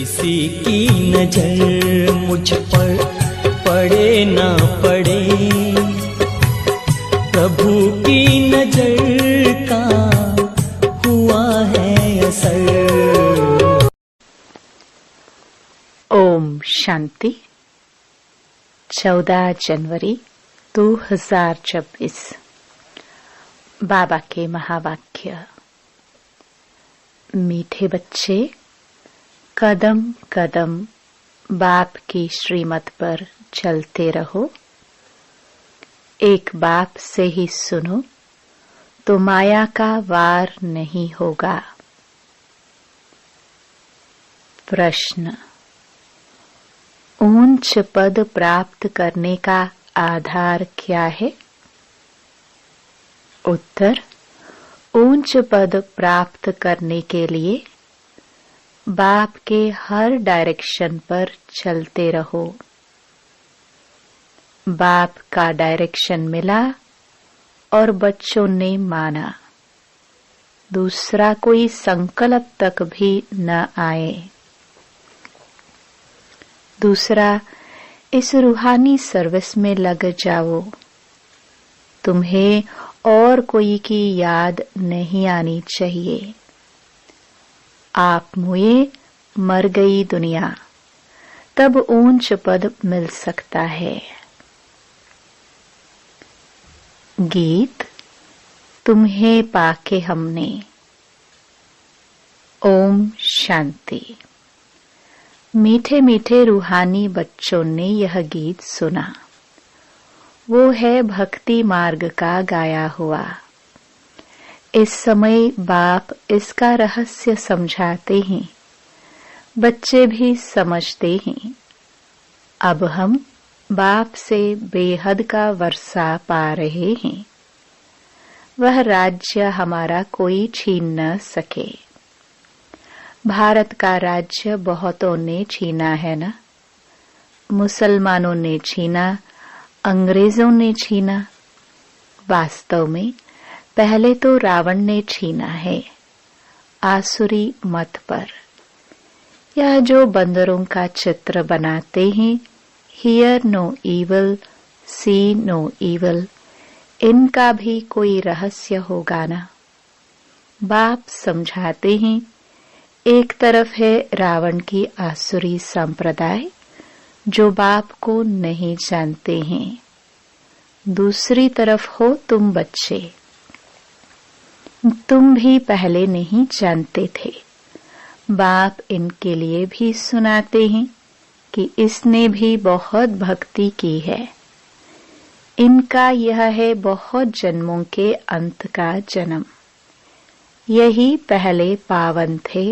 किसी की नजर मुझ पर पड़े ना पड़े, प्रभु की नजर का हुआ है असर। ओम शांति। 14 जनवरी 2024। बाबा के महावाक्य। मीठे बच्चे, कदम कदम बाप की श्रीमत पर चलते रहो। एक बाप से ही सुनो तो माया का वार नहीं होगा। प्रश्न: ऊंच पद प्राप्त करने का आधार क्या है? उत्तर: ऊंच पद प्राप्त करने के लिए बाप के हर डायरेक्शन पर चलते रहो। बाप का डायरेक्शन मिला और बच्चों ने माना, दूसरा कोई संकल्प तक भी न आए। दूसरा, इस रूहानी सर्विस में लग जाओ। तुम्हें और कोई की याद नहीं आनी चाहिए। आप मुए मर गई दुनिया, तब ऊंच पद मिल सकता है। गीत तुम्हें पाके हमने। ओम शांति। मीठे मीठे रूहानी बच्चों ने यह गीत सुना। वो है भक्ति मार्ग का गाया हुआ। इस समय बाप इसका रहस्य समझाते हैं, बच्चे भी समझते हैं। अब हम बाप से बेहद का वर्षा पा रहे हैं। वह राज्य हमारा कोई छीन न सके। भारत का राज्य बहुतों ने छीना है ना। मुसलमानों ने छीना, अंग्रेजों ने छीना। वास्तव में पहले तो रावण ने छीना है, आसुरी मत पर। यह जो बंदरों का चित्र बनाते हैं, hear no evil, see no evil, इनका भी कोई रहस्य होगा ना। बाप समझाते हैं, एक तरफ है रावण की आसुरी संप्रदाय जो बाप को नहीं जानते हैं, दूसरी तरफ हो तुम बच्चे। तुम भी पहले नहीं जानते थे। बाप इनके लिए भी सुनाते हैं कि इसने भी बहुत भक्ति की है। इनका यह है बहुत जन्मों के अंत का जन्म। यही पहले पावन थे,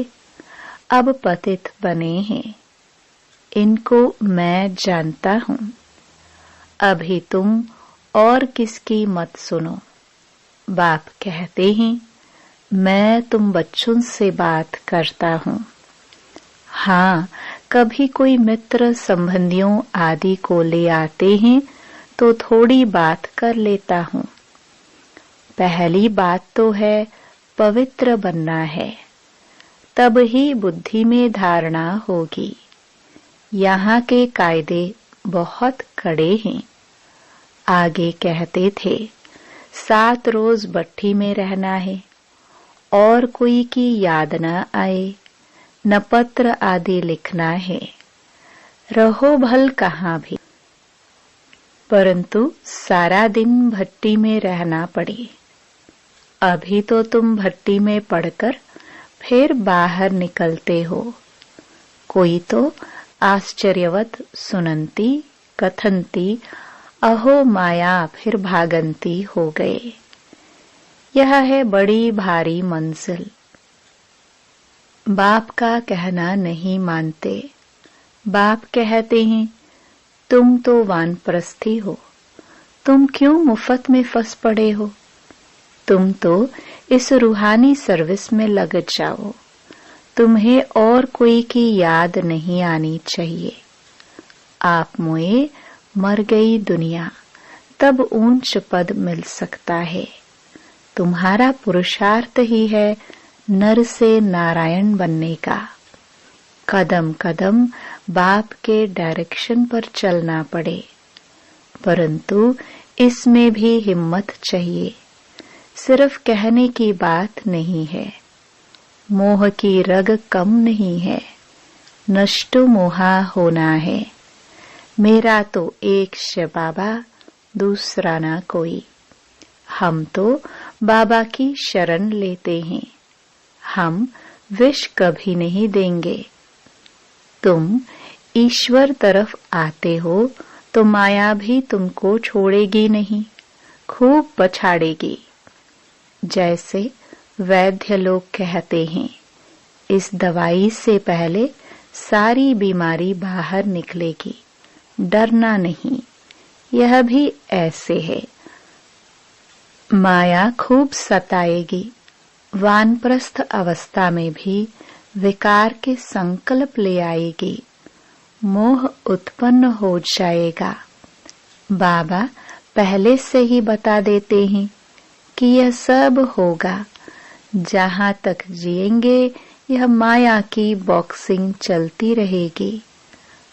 अब पतित बने हैं। इनको मैं जानता हूँ। अभी तुम और किसकी मत सुनो। बाप कहते हैं, मैं तुम बच्चों से बात करता हूँ। हाँ, कभी कोई मित्र संबंधियों आदि को ले आते हैं तो थोड़ी बात कर लेता हूँ। पहली बात तो है पवित्र बनना है, तब ही बुद्धि में धारणा होगी। यहाँ के कायदे बहुत कड़े हैं। आगे कहते थे 7 रोज भट्ठी में रहना है और कोई की याद न आए, न पत्र आदि लिखना है। रहो भल कहाँ भी, परंतु सारा दिन भट्टी में रहना पड़े। अभी तो तुम भट्टी में पड़कर फिर बाहर निकलते हो। कोई तो आश्चर्यवत सुनंती कथनती अहो माया फिर भागंती हो गए। यह है बड़ी भारी मंजिल। बाप का कहना नहीं मानते। बाप कहते हैं, तुम तो वानप्रस्थी हो, तुम क्यों मुफ्त में फंस पड़े हो। तुम तो इस रूहानी सर्विस में लग जाओ। तुम्हें और कोई की याद नहीं आनी चाहिए। आप मोए मर गई दुनिया, तब ऊंच पद मिल सकता है। तुम्हारा पुरुषार्थ ही है नर से नारायण बनने का। कदम कदम बाप के डायरेक्शन पर चलना पड़े, परंतु इसमें भी हिम्मत चाहिए। सिर्फ कहने की बात नहीं है। मोह की रग कम नहीं है, नष्टो मोहा होना है। मेरा तो एक शिव बाबा, दूसरा ना कोई। हम तो बाबा की शरण लेते हैं, हम विष कभी नहीं देंगे। तुम ईश्वर तरफ आते हो तो माया भी तुमको छोड़ेगी नहीं, खूब पछाड़ेगी। जैसे वैद्य लोग कहते हैं, इस दवाई से पहले सारी बीमारी बाहर निकलेगी, डरना नहीं। यह भी ऐसे है। माया खूब सताएगी। वानप्रस्थ अवस्था में भी विकार के संकल्प ले आएगी, मोह उत्पन्न हो जाएगा। बाबा पहले से ही बता देते हैं कि यह सब होगा। जहां तक जिएंगे यह माया की बॉक्सिंग चलती रहेगी।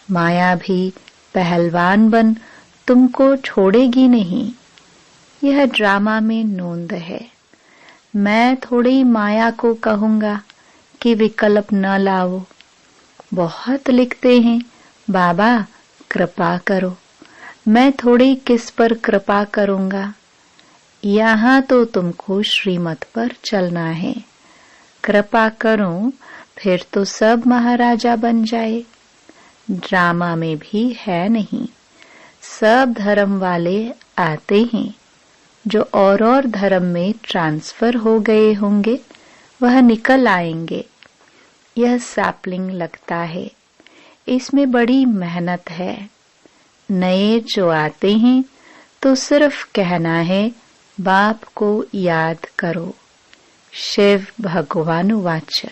माया भी पहलवान बन तुमको छोड़ेगी नहीं। यह ड्रामा में नोंद है। मैं थोड़ी माया को कहूंगा कि विकल्प न लाओ। बहुत लिखते हैं, बाबा कृपा करो। मैं थोड़ी किस पर कृपा करूंगा। यहाँ तो तुमको श्रीमत पर चलना है। कृपा करूं फिर तो सब महाराजा बन जाए। ड्रामा में भी है नहीं। सब धर्म वाले आते हैं। जो और धर्म में ट्रांसफर हो गए होंगे वह निकल आएंगे। यह सैपलिंग लगता है, इसमें बड़ी मेहनत है। नए जो आते हैं तो सिर्फ कहना है बाप को याद करो। शिव भगवान वाच।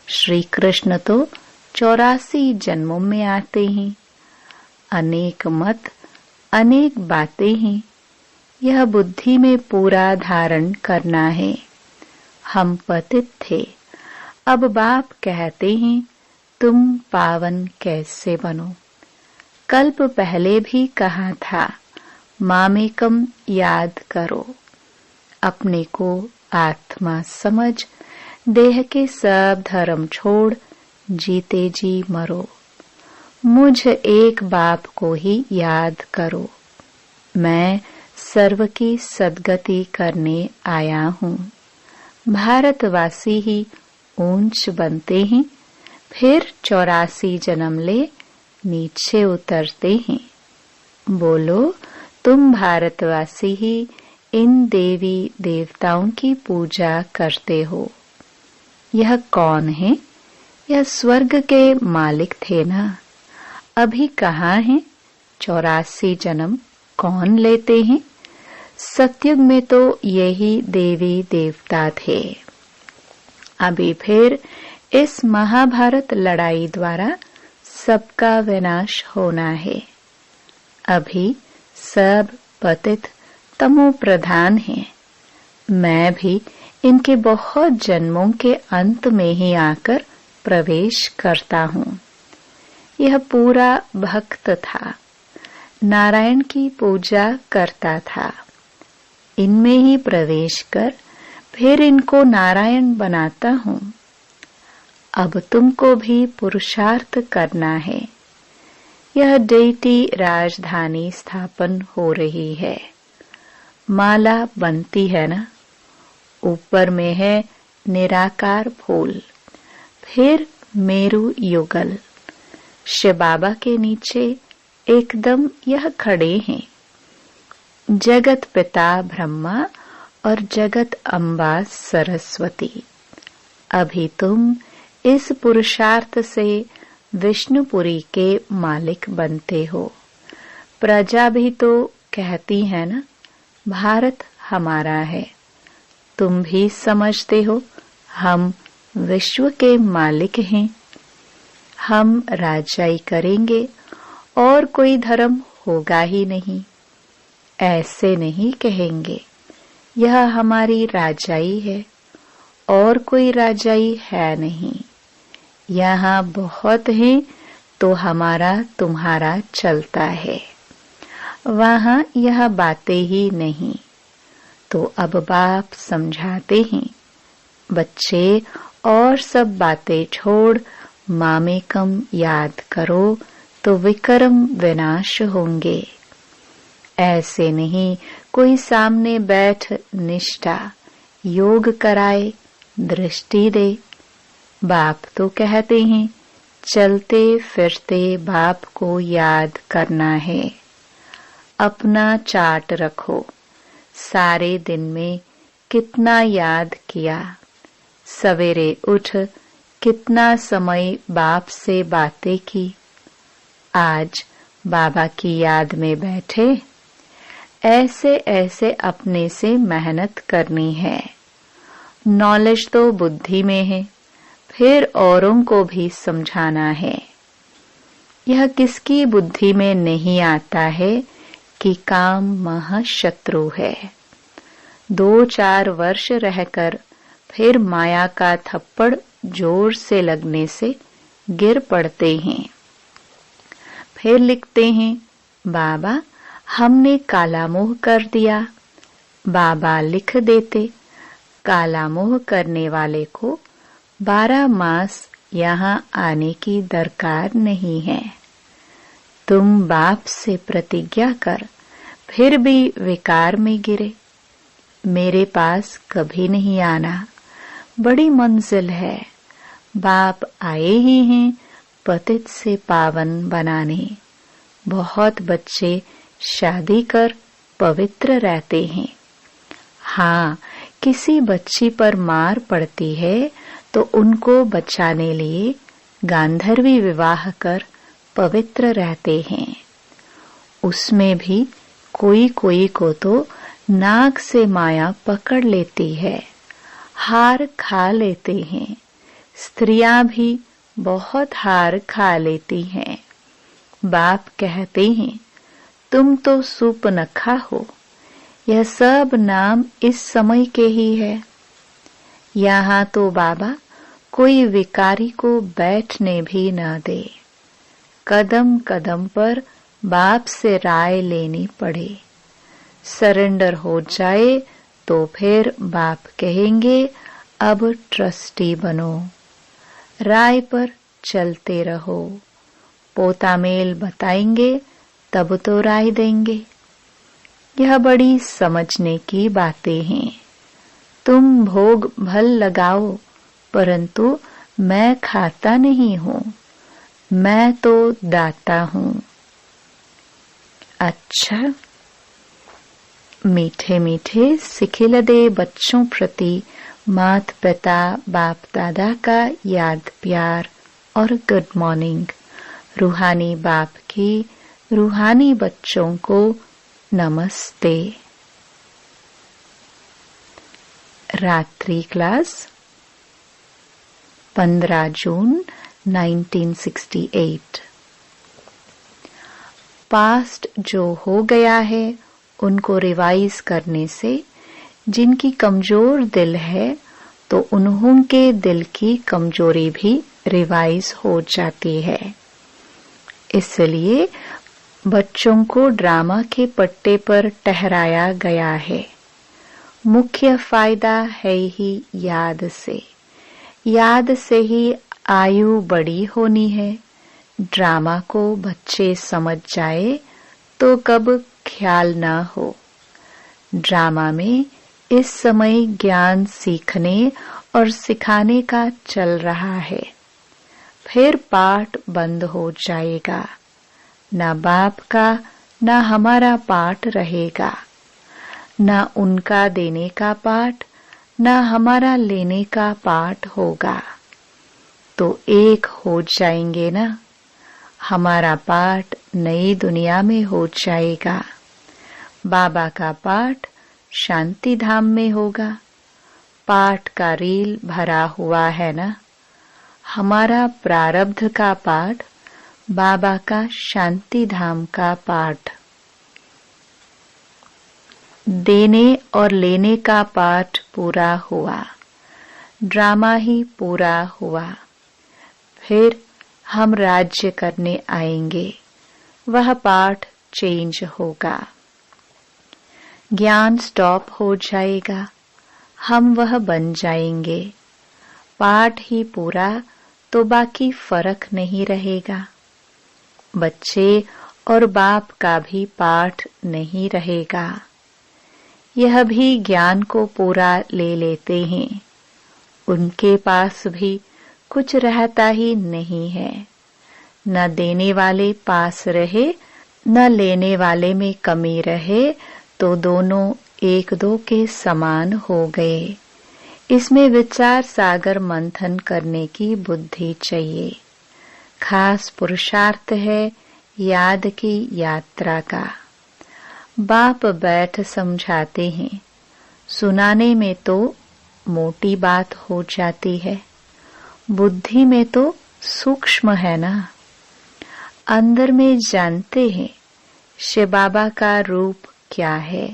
श्री कृष्ण तो 84 जन्मों में आते हैं। अनेक मत, अनेक बातें हैं। यह बुद्धि में पूरा धारण करना है। हम पतित थे, अब बाप कहते हैं तुम पावन कैसे बनो। कल्प पहले भी कहा था, मामेकम याद करो। अपने को आत्मा समझ, देह के सब धर्म छोड़, जीते जी मरो। मुझ एक बाप को ही याद करो। मैं सर्व की सद्गति करने आया हूँ। भारतवासी ही ऊंच बनते हैं, फिर 84 जन्म ले नीचे उतरते हैं। बोलो तुम भारतवासी ही इन देवी देवताओं की पूजा करते हो। यह कौन है? यह स्वर्ग के मालिक थे ना। अभी कहाँ हैं? 84 जन्म कौन लेते हैं? सतयुग में तो यही देवी देवता थे। अभी फिर इस महाभारत लड़ाई द्वारा सबका विनाश होना है। अभी सब पतित तमो प्रधान हैं। मैं भी इनके बहुत जन्मों के अंत में ही आकर प्रवेश करता हूँ। यह पूरा भक्त था, नारायण की पूजा करता था। इनमें ही प्रवेश कर फिर इनको नारायण बनाता हूँ। अब तुमको भी पुरुषार्थ करना है। यह डेटी राजधानी स्थापन हो रही है। माला बनती है ना, ऊपर में है निराकार फूल, फिर मेरु युगल। शिव बाबा के नीचे एकदम यह खड़े हैं। जगत पिता ब्रह्मा और जगत अम्बा सरस्वती। अभी तुम इस पुरुषार्थ से विष्णुपुरी के मालिक बनते हो। प्रजा भी तो कहती है ना, भारत हमारा है। तुम भी समझते हो हम विश्व के मालिक हैं। हम राजाई करेंगे और कोई धर्म होगा ही नहीं। ऐसे नहीं कहेंगे, यह हमारी राजाई है और कोई राजाई है नहीं। यहाँ बहुत है तो हमारा तुम्हारा चलता है, वहाँ यह बातें ही नहीं। तो अब बाप समझाते हैं, बच्चे और सब बातें छोड़ मामेकम याद करो तो विक्रम विनाश होंगे। ऐसे नहीं कोई सामने बैठ निष्ठा योग कराए, दृष्टि दे। बाप तो कहते हैं चलते फिरते बाप को याद करना है। अपना चार्ट रखो, सारे दिन में कितना याद किया, सवेरे उठ कितना समय बाप से बातें की, आज बाबा की याद में बैठे। ऐसे ऐसे अपने से मेहनत करनी है। नॉलेज तो बुद्धि में है, फिर औरों को भी समझाना है। यह किसकी बुद्धि में नहीं आता है कि काम महाशत्रु है। 2-4 वर्ष रहकर फिर माया का थप्पड़ जोर से लगने से गिर पड़ते हैं। फिर लिखते हैं, बाबा हमने काला मोह कर दिया। बाबा लिख देते, काला मोह करने वाले को 12 मास यहाँ आने की दरकार नहीं है। तुम बाप से प्रतिज्ञा कर, फिर भी विकार में गिरे। मेरे पास कभी नहीं आना, बड़ी मंजिल है। बाप आए ही हैं पतित से पावन बनाने। बहुत बच्चे शादी कर पवित्र रहते हैं। हाँ, किसी बच्ची पर मार पड़ती है तो उनको बचाने लिए गांधर्वी विवाह कर पवित्र रहते हैं। उसमें भी कोई कोई को तो नाक से माया पकड़ लेती है, हार खा लेते हैं। स्त्रियां भी बहुत हार खा लेती हैं। बाप कहते हैं, तुम तो सूपनखा हो। यह सब नाम इस समय के ही है। यहाँ तो बाबा कोई विकारी को बैठने भी न दे। कदम कदम पर बाप से राय लेनी पड़े। सरेंडर हो जाए तो फिर बाप कहेंगे अब ट्रस्टी बनो। राय पर चलते रहो। पोता मेल बताएंगे तब तो राय देंगे। यह बड़ी समझने की बातें हैं। तुम भोग भल लगाओ, परंतु मैं खाता नहीं हूँ, मैं तो दाता हूँ। अच्छा, मीठे मीठे सिखिलदे बच्चों प्रति मात पिता बाप दादा का याद प्यार और गुड मॉर्निंग। रूहानी बाप की रूहानी बच्चों को नमस्ते। रात्रि क्लास 15 जून 1968। पास्ट जो हो गया है उनको रिवाइज करने से जिनकी कमजोर दिल है तो उन्हों के दिल की कमजोरी भी रिवाइज हो जाती है। इसलिए बच्चों को ड्रामा के पट्टे पर ठहराया गया है। मुख्य फायदा है ही याद से। याद से ही आयु बड़ी होनी है। ड्रामा को बच्चे समझ जाए तो कब ख्याल ना हो। ड्रामा में इस समय ज्ञान सीखने और सिखाने का चल रहा है। फिर पाठ बंद हो जाएगा। ना बाप का ना हमारा पाठ रहेगा। ना उनका देने का पाठ ना हमारा लेने का पाठ होगा। तो एक हो जाएंगे ना। हमारा पाठ नई दुनिया में हो जाएगा। बाबा का पाठ शांति धाम में होगा। पाठ का रील भरा हुआ है ना। हमारा प्रारब्ध का पाठ बाबा का शांति धाम का पाठ। देने और लेने का पाठ पूरा हुआ। ड्रामा ही पूरा हुआ। फिर हम राज्य करने आएंगे, वह पाठ चेंज होगा। ज्ञान स्टॉप हो जाएगा, हम वह बन जाएंगे। पाठ ही पूरा तो बाकी फर्क नहीं रहेगा। बच्चे और बाप का भी पाठ नहीं रहेगा। यह भी ज्ञान को पूरा ले लेते हैं, उनके पास भी कुछ रहता ही नहीं है। न देने वाले पास रहे न लेने वाले में कमी रहे तो दोनों एक दो के समान हो गए। इसमें विचार सागर मंथन करने की बुद्धि चाहिए। खास पुरुषार्थ है याद की यात्रा का। बाप बैठ समझाते हैं, सुनाने में तो मोटी बात हो जाती है, बुद्धि में तो सूक्ष्म है ना। अंदर में जानते हैं शिव बाबा का रूप क्या है,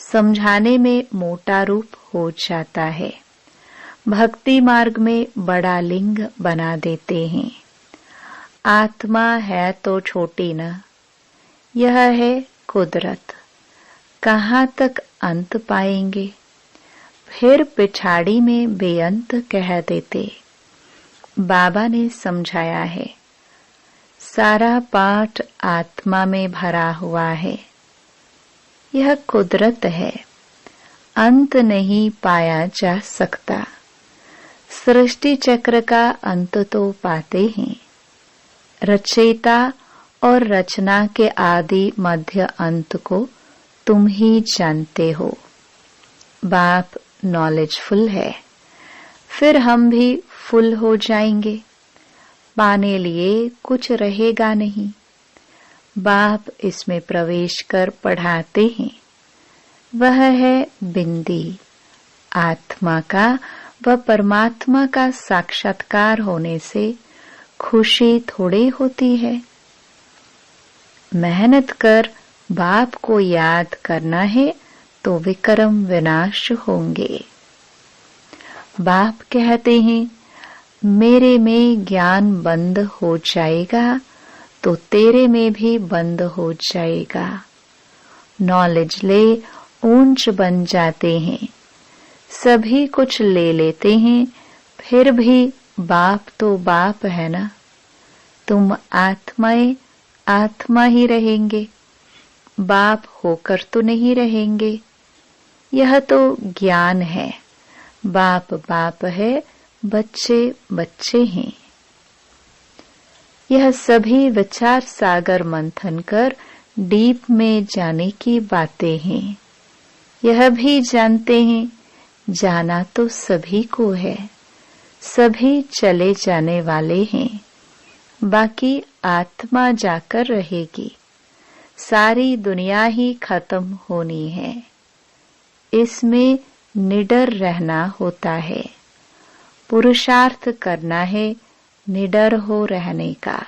समझाने में मोटा रूप हो जाता है। भक्ति मार्ग में बड़ा लिंग बना देते हैं। आत्मा है तो छोटी न, यह है कुदरत, कहाँ तक अंत पाएंगे। फिर पिछाड़ी में बेअंत कह देते। बाबा ने समझाया है, सारा पाठ आत्मा में भरा हुआ है। यह कुदरत है, अंत नहीं पाया जा सकता। सृष्टि चक्र का अंत तो पाते हैं। रचयिता और रचना के आदि मध्य अंत को तुम ही जानते हो। बाप नॉलेजफुल है, फिर हम भी फुल हो जाएंगे। पाने लिए कुछ रहेगा नहीं। बाप इसमें प्रवेश कर पढ़ाते हैं। वह है बिंदी। आत्मा का व परमात्मा का साक्षात्कार होने से खुशी थोड़ी होती है। मेहनत कर बाप को याद करना है तो विक्रम विनाश होंगे। बाप कहते हैं, मेरे में ज्ञान बंद हो जाएगा तो तेरे में भी बंद हो जाएगा। नॉलेज ले ऊंच बन जाते हैं। सभी कुछ ले लेते हैं, फिर भी बाप तो बाप है ना। तुम आत्माएं आत्मा ही रहेंगे, बाप होकर तो नहीं रहेंगे। यह तो ज्ञान है। बाप बाप है, बच्चे बच्चे हैं। यह सभी विचार सागर मंथन कर डीप में जाने की बातें हैं। यह भी जानते हैं, जाना तो सभी को है, सभी चले जाने वाले हैं। बाकी आत्मा जाकर रहेगी। सारी दुनिया ही खत्म होनी है। इसमें निडर रहना होता है। पुरुषार्थ करना है निडर हो रहने का।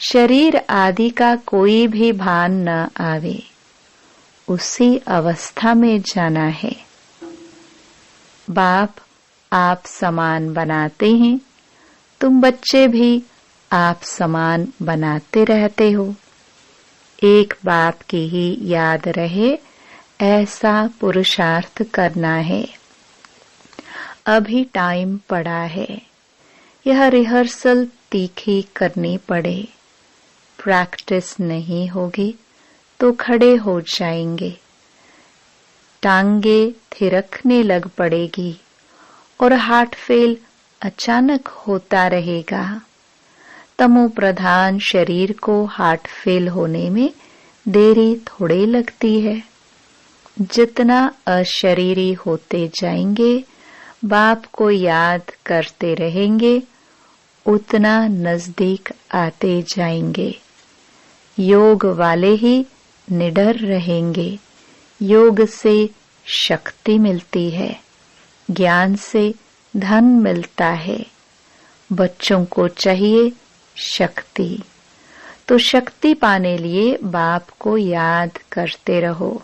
शरीर आदि का कोई भी भान न आवे, उसी अवस्था में जाना है। बाप आप समान बनाते हैं, तुम बच्चे भी आप समान बनाते रहते हो। एक बाप की ही याद रहे, ऐसा पुरुषार्थ करना है। अभी टाइम पड़ा है। यह रिहर्सल तीखी करनी पड़े। प्रैक्टिस नहीं होगी तो खड़े हो जाएंगे। टांगे थिरकने लग पड़ेगी और हार्ट फेल अचानक होता रहेगा। तमो प्रधान शरीर को हार्ट फेल होने में देरी थोड़ी लगती है। जितना अशरीरी होते जाएंगे, बाप को याद करते रहेंगे, उतना नजदीक आते जाएंगे। योग वाले ही निडर रहेंगे। योग से शक्ति मिलती है, ज्ञान से धन मिलता है। बच्चों को चाहिए शक्ति, तो शक्ति पाने लिए बाप को याद करते रहो।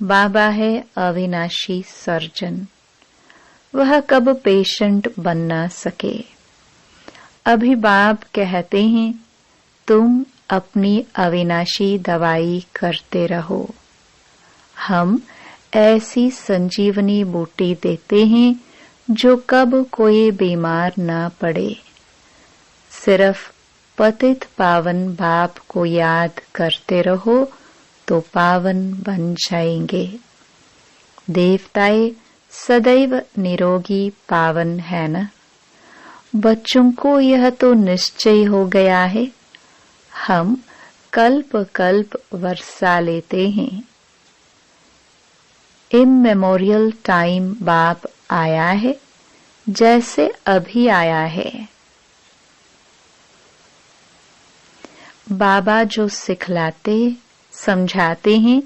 बाबा है अविनाशी सर्जन, वह कब पेशेंट बन ना सके। अभी बाप कहते हैं तुम अपनी अविनाशी दवाई करते रहो। हम ऐसी संजीवनी बूटी देते हैं जो कब कोई बीमार ना पड़े। सिर्फ पतित पावन बाप को याद करते रहो तो पावन बन जाएंगे। देवताएं सदैव निरोगी पावन है न। बच्चों को यह तो निश्चय हो गया है। हम कल्प कल्प वर्षा लेते हैं। इममेमोरियल टाइम बाप आया है जैसे अभी आया है। बाबा जो सिखलाते समझाते हैं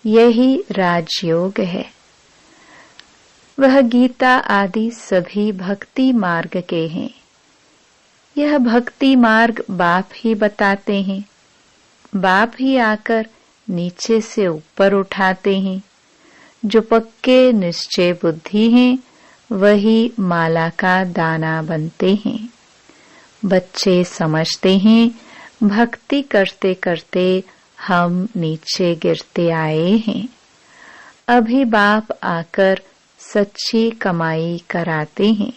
यही राजयोग है। वह गीता आदि सभी भक्ति मार्ग के हैं। यह भक्ति मार्ग बाप ही बताते हैं। बाप ही आकर नीचे से ऊपर उठाते हैं। जो पक्के निश्चय बुद्धि हैं वही माला का दाना बनते हैं। बच्चे समझते हैं भक्ति करते करते हम नीचे गिरते आए हैं। अभी बाप आकर सच्ची कमाई कराते हैं।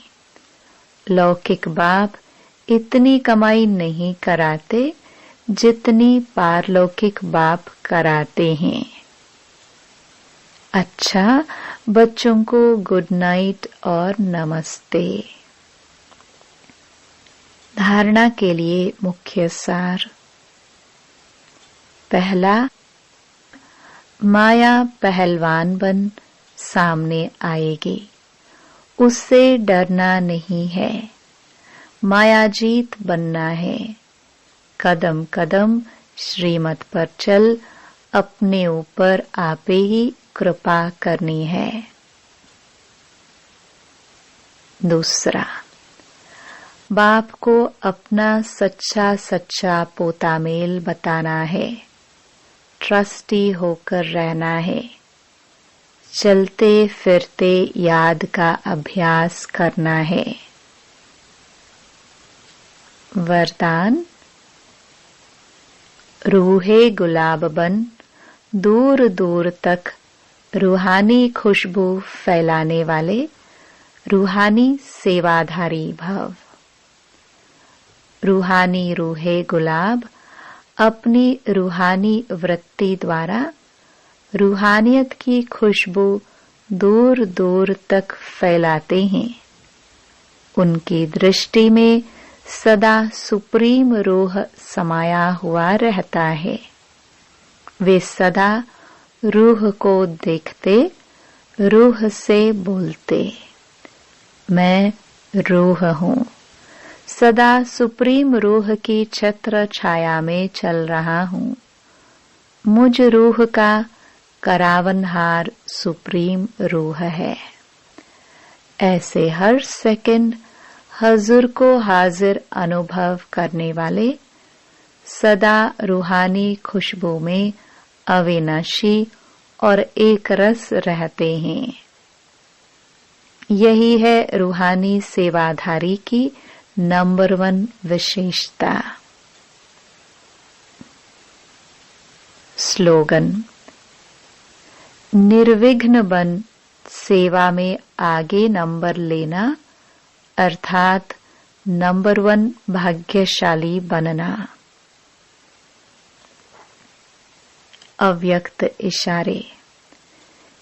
लौकिक बाप इतनी कमाई नहीं कराते जितनी पारलौकिक बाप कराते हैं। अच्छा, बच्चों को गुड नाइट और नमस्ते। धारणा के लिए मुख्य सार। पहला, माया पहलवान बन सामने आएगी, उससे डरना नहीं है। मायाजीत बनना है। कदम कदम श्रीमत पर चल, अपने ऊपर आपे ही कृपा करनी है। दूसरा, बाप को अपना सच्चा सच्चा पोता मेल बताना है। ट्रस्टी होकर रहना है। चलते फिरते याद का अभ्यास करना है। वरदान, रूहे गुलाब बन दूर दूर तक रूहानी खुशबू फैलाने वाले रूहानी सेवाधारी भव। रूहानी रूहे गुलाब अपनी रूहानी वृत्ति द्वारा रूहानियत की खुशबू दूर दूर तक फैलाते हैं। उनकी दृष्टि में सदा सुप्रीम रूह समाया हुआ रहता है। वे सदा रूह को देखते, रूह से बोलते, मैं रूह हूँ। सदा सुप्रीम रूह की छत्र छाया में चल रहा हूँ। मुझ रूह का करावनहार सुप्रीम रूह है। ऐसे हर सेकंड हजूर को हाजिर अनुभव करने वाले सदा रूहानी खुशबू में अविनाशी और एक रस रहते हैं। यही है रूहानी सेवाधारी की नंबर 1 विशेषता। स्लोगन, निर्विघ्न बन सेवा में आगे नंबर लेना अर्थात नंबर 1 भाग्यशाली बनना। अव्यक्त इशारे।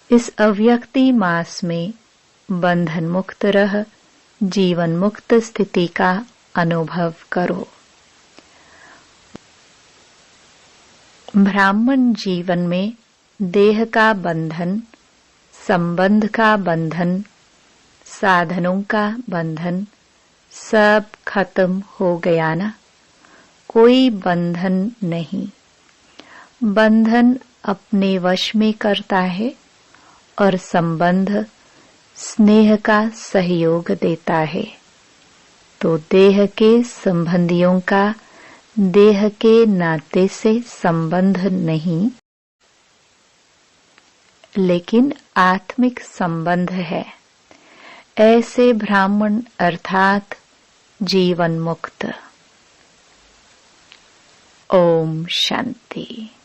इस अव्यक्ति मास में बंधन मुक्त रह जीवन मुक्त स्थिति का अनुभव करो। ब्राह्मण जीवन में देह का बंधन, संबंध का बंधन, साधनों का बंधन सब खत्म हो गया ना। कोई बंधन नहीं। बंधन अपने वश में करता है और संबंध स्नेह का सहयोग देता है। तो देह के संबंधियों का देह के नाते से संबंध नहीं, लेकिन आत्मिक संबंध है। ऐसे ब्राह्मण अर्थात जीवन मुक्त। ओम शांति।